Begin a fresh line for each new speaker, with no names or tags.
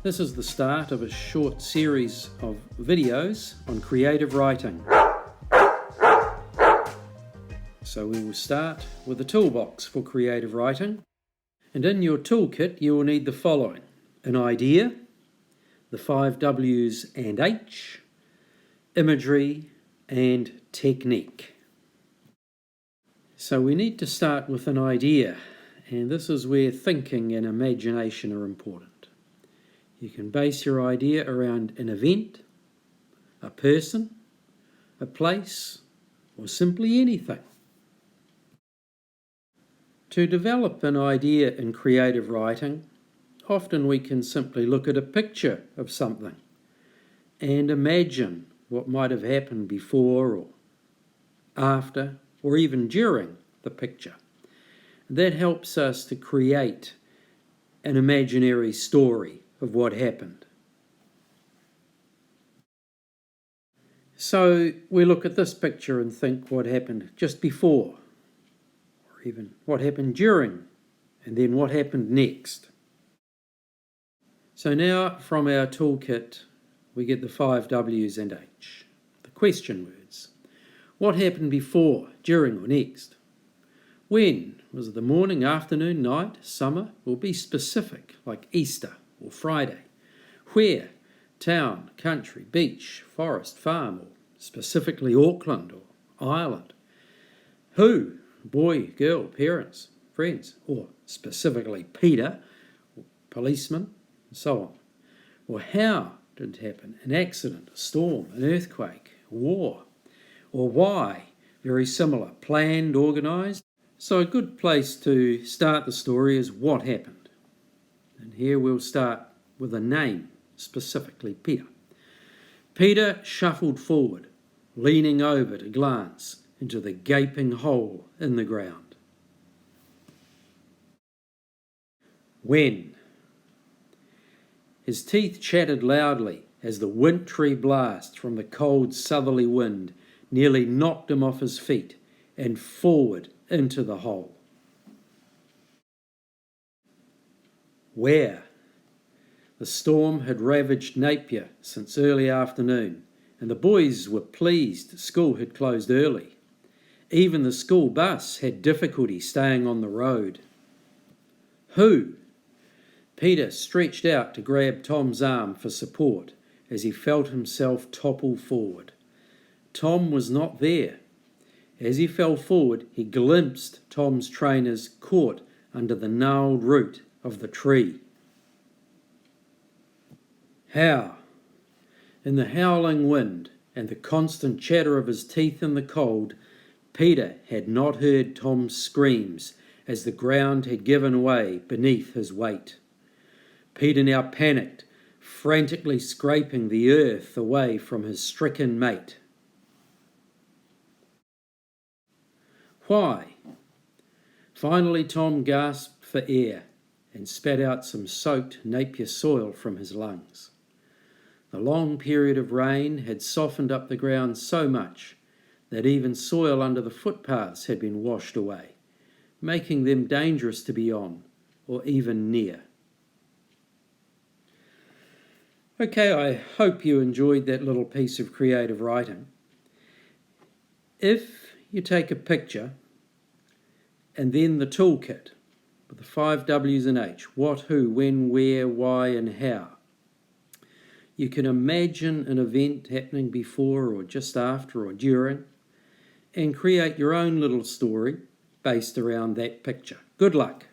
This is the start of a short series of videos on creative writing. So we will start with a toolbox for creative writing. And in your toolkit you will need the following: an idea, the 5 W's and H, imagery and technique. So we need to start with an idea, and this is where thinking and imagination are important. You can base your idea around an event, a person, a place, or simply anything. To develop an idea in creative writing, often we can simply look at a picture of something and imagine what might have happened before or after or even during the picture. That helps us to create an imaginary story of what happened. So we look at this picture and think what happened just before, or even what happened during, and then what happened next. So now from our toolkit we get the 5 W's and H, the question words. What happened before, during or next? When? Was it the morning, afternoon, night, summer? Or be specific, like Easter or Friday. Where? Town, country, beach, forest, farm, or specifically Auckland or Ireland. Who? Boy, girl, parents, friends, or specifically Peter, or policeman, and so on. Or how did it happen? An accident, a storm, an earthquake, war. Or why? Very similar, planned, organised. So a good place to start the story is what happened. And here we'll start with a name, specifically Peter. Peter shuffled forward, leaning over to glance into the gaping hole in the ground. When? His teeth chattered loudly as the wintry blast from the cold southerly wind nearly knocked him off his feet and forward into the hole. Where? The storm had ravaged Napier since early afternoon, and the boys were pleased school had closed early. Even the school bus had difficulty staying on the road. Who? Peter stretched out to grab Tom's arm for support as he felt himself topple forward. Tom was not there. As he fell forward, he glimpsed Tom's trainers caught under the gnarled root of the tree. How? In the howling wind and the constant chatter of his teeth in the cold, Peter had not heard Tom's screams as the ground had given way beneath his weight. Peter now panicked, frantically scraping the earth away from his stricken mate. Why? Finally Tom gasped for air and spat out some soaked Napier soil from his lungs. The long period of rain had softened up the ground so much that even soil under the footpaths had been washed away, making them dangerous to be on or even near. Okay, I hope you enjoyed that little piece of creative writing. If you take a picture and then the toolkit with the 5 W's and H, what, who, when, where, why and how, you can imagine an event happening before or just after or during and create your own little story based around that picture. Good luck.